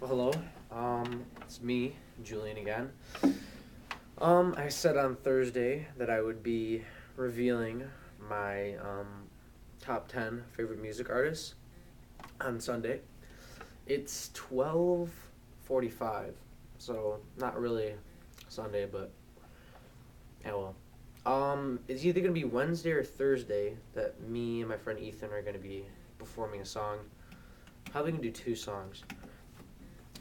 Hello. It's me, Julian again. I said on Thursday that I would be revealing my top 10 favorite music artists on Sunday. It's 12:45, so not really Sunday, but yeah, well. It's either gonna be Wednesday or Thursday that me and my friend Ethan are gonna be performing a song. Probably gonna do two songs,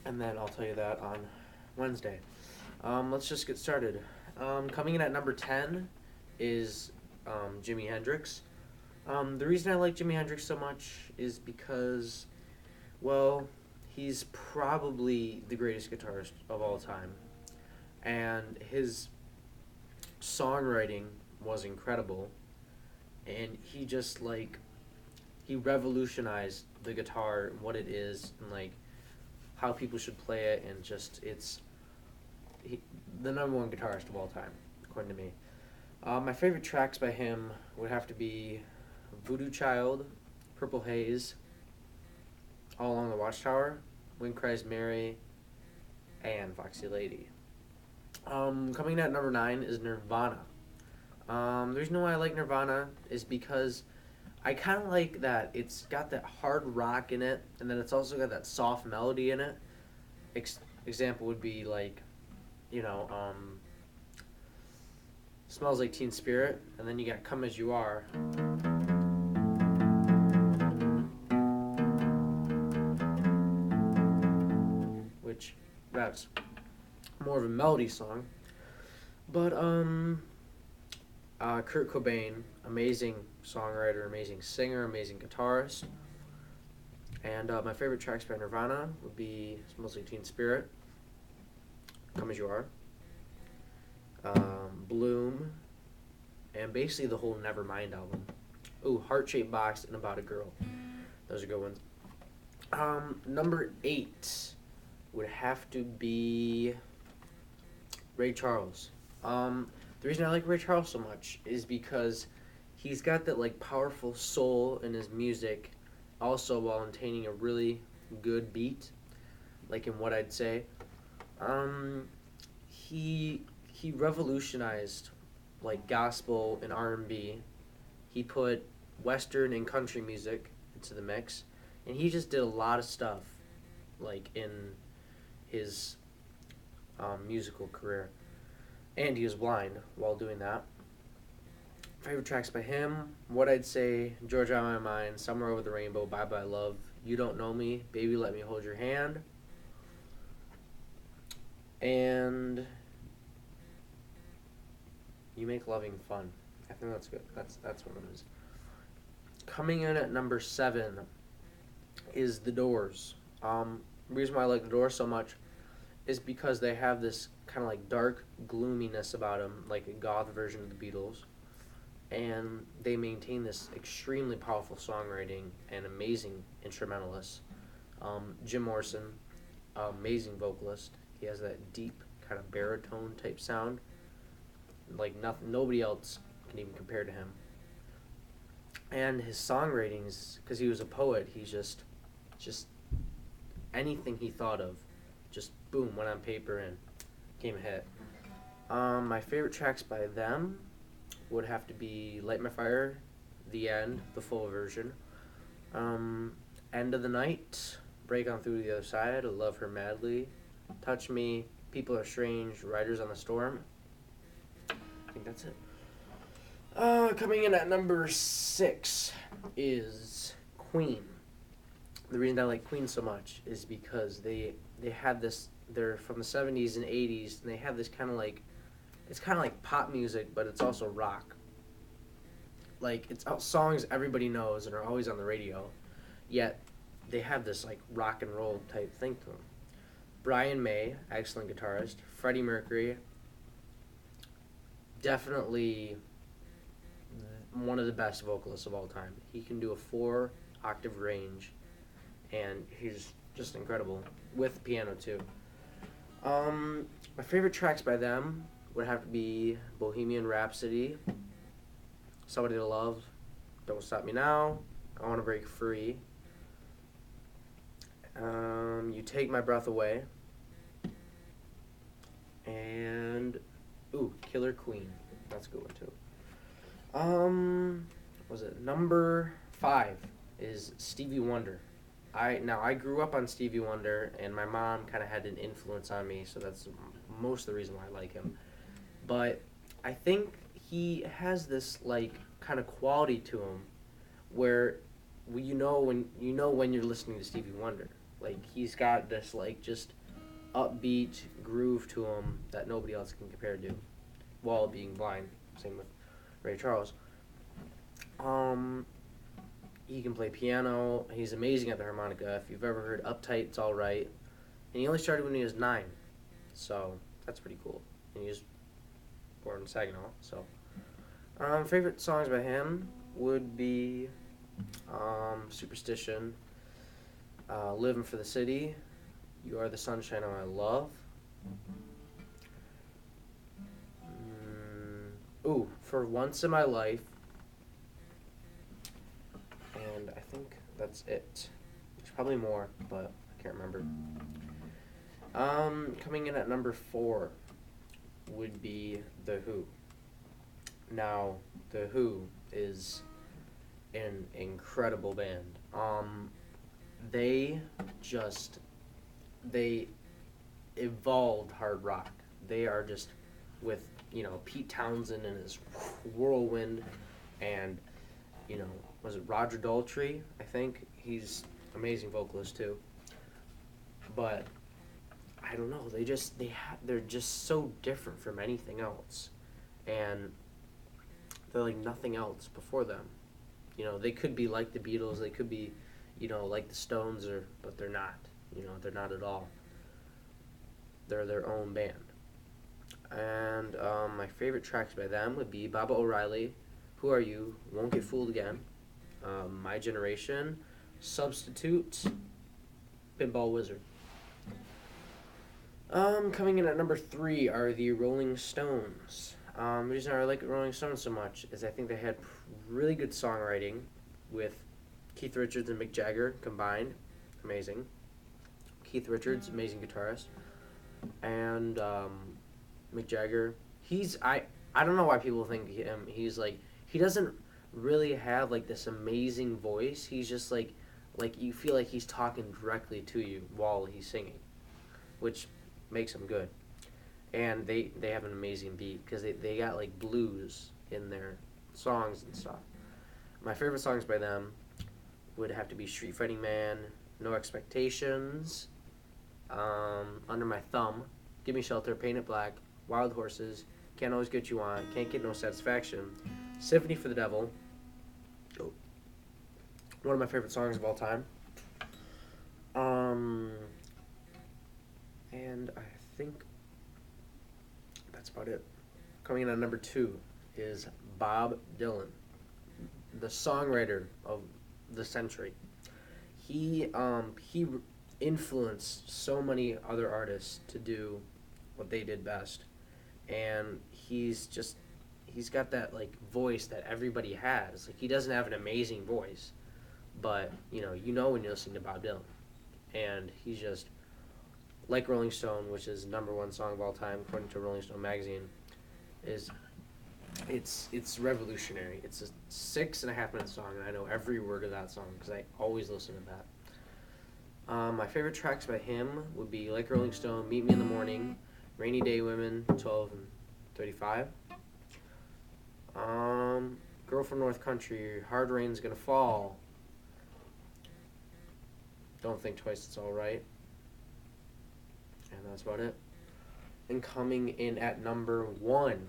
and then I'll tell you that on Wednesday. Let's just get started. Coming in at number 10 is Jimi Hendrix. The reason I like Jimi Hendrix so much is because, well, he's probably the greatest guitarist of all time. And his songwriting was incredible. And he just, he revolutionized the guitar and what it is and, how people should play it. And just, the number one guitarist of all time, according to me. My favorite tracks by him would have to be Voodoo Child, Purple Haze, All Along the Watchtower, Wind Cries Mary, and Foxy Lady. Coming in at number 9 is Nirvana. The reason why I like Nirvana is because I kind of like that it's got that hard rock in it, and then it's also got that soft melody in it. Example would be you know, Smells Like Teen Spirit, and then you got Come As You Are. Which, that's more of a melody song. But, Kurt Cobain, amazing songwriter, amazing singer, amazing guitarist. And my favorite tracks by Nirvana would be Smells Like Teen Spirit, Come As You Are, Bloom, and basically the whole Nevermind album. Ooh, Heart Shaped Box and About a Girl. Those are good ones. Number 8 would have to be Ray Charles. The reason I like Ray Charles so much is because he's got that powerful soul in his music, also while maintaining a really good beat, in what I'd say. He revolutionized gospel and R&B. He put Western and country music into the mix, and he just did a lot of stuff in his musical career. And he was blind while doing that. Favorite tracks by him, what I'd say, Georgia on My Mind, Somewhere Over the Rainbow, Bye Bye Love, You Don't Know Me, Baby Let Me Hold Your Hand, and You Make Loving Fun. I think that's good. That's one of his. Coming in at number 7 is The Doors. The reason why I like The Doors so much is because they have this kind of dark gloominess about them, like a goth version of the Beatles, and they maintain this extremely powerful songwriting and amazing instrumentalists. Jim Morrison, amazing vocalist. He has that deep kind of baritone type sound, nobody else can even compare to him. And his songwritings, because he was a poet, he's just anything he thought of, just boom, went on paper and became a hit. My favorite tracks by them would have to be Light My Fire, The End, the full version, End of the Night, Break On Through the Other Side, Love Her Madly, Touch Me, People Are Strange, Riders on the Storm. I think that's it. Coming in at number 6 is Queen. The reason I like Queen so much is because they had this. They're from the 70s and 80s, and they have this kind of it's kind of like pop music, but it's also rock. It's songs everybody knows and are always on the radio, yet they have this rock and roll type thing to them. Brian May, excellent guitarist. Freddie Mercury, definitely one of the best vocalists of all time. He can do a 4-octave range, and he's just incredible with piano too. My favorite tracks by them would have to be Bohemian Rhapsody, Somebody to Love, Don't Stop Me Now, I Want to Break Free, You Take My Breath Away, and Killer Queen. That's a good one too. Was it number 5 is Stevie Wonder. I grew up on Stevie Wonder, and my mom kind of had an influence on me, so that's most of the reason why I like him. But I think he has this like kind of quality to him where when you're listening to Stevie Wonder. Like he's got this like just upbeat groove to him that nobody else can compare to, while being blind. Same with Ray Charles. He can play piano. He's amazing at the harmonica. If you've ever heard Uptight, It's All Right. And he only started when he was 9. So that's pretty cool. And he was born in Saginaw. So favorite songs by him would be Superstition, Living for the City, You Are the Sunshine of My Love. For Once in My Life. And I think that's it. There's probably more, but I can't remember. Coming in at number 4 would be The Who. Now, The Who is an incredible band. They evolved hard rock. They are just with, Pete Townsend and his Whirlwind, and, was it Roger Daltrey? I think he's amazing vocalist too. But I don't know. They're just so different from anything else, and they're like nothing else before them. They could be like the Beatles. They could be, like the Stones, but they're not. They're not at all. They're their own band. And my favorite tracks by them would be Baba O'Riley, Who Are You, Won't Get Fooled Again, My Generation, Substitute, Pinball Wizard. Coming in at number 3 are the Rolling Stones. The reason I like the Rolling Stones so much is I think they had really good songwriting with Keith Richards and Mick Jagger combined. Amazing. Keith Richards, amazing guitarist. And Mick Jagger, I don't know why people think he's like, he doesn't really have like this amazing voice. He's just like you feel like he's talking directly to you while he's singing, which makes him good. And they have an amazing beat because they got like blues in their songs and stuff. My favorite songs by them would have to be Street Fighting Man, No Expectations, Under My Thumb, Give Me Shelter, Paint It Black, Wild Horses, Can't Always Get You On, Can't Get No Satisfaction, Symphony for the Devil, one of my favorite songs of all time. And I think that's about it. Coming in at number 2 is Bob Dylan, the songwriter of the century. He influenced so many other artists to do what they did best, and he's got that like voice that everybody has. Like he doesn't have an amazing voice, but when you listen to Bob Dylan, and he's just like Rolling Stone, which is number 1 song of all time according to Rolling Stone magazine. It's revolutionary. It's a 6.5-minute song, and I know every word of that song because I always listen to that. My favorite tracks by him would be Like Rolling Stone, Meet Me in the Morning, Rainy Day Women, 12 and 35. Girl from North Country, Hard Rain's Gonna Fall, Don't Think Twice, It's Alright. And that's about it. And coming in at number 1,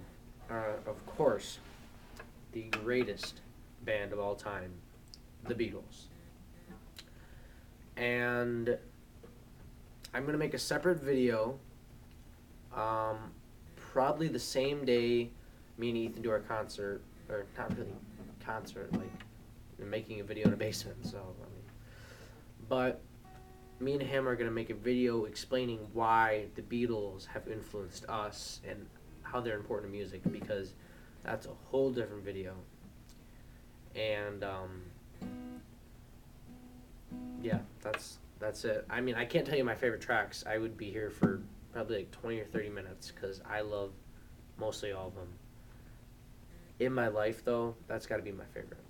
of course, the greatest band of all time, the Beatles. And I'm going to make a separate video, probably the same day me and Ethan do our concert, or not really concert, like making a video in a basement, but me and him are going to make a video explaining why the Beatles have influenced us and how they're important to music, because that's a whole different video. And yeah, that's that's it. I mean, I can't tell you my favorite tracks. I would be here for probably like 20 or 30 minutes because I love mostly all of them. In my life, though, that's got to be my favorite.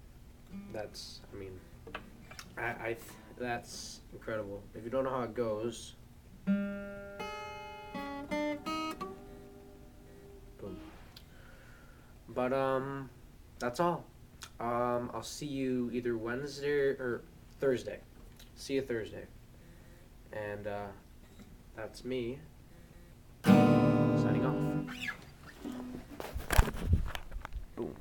That's, I mean, that's incredible. If you don't know how it goes, boom. But that's all. I'll see you either Wednesday or Thursday. See you Thursday. And that's me signing off. Boom.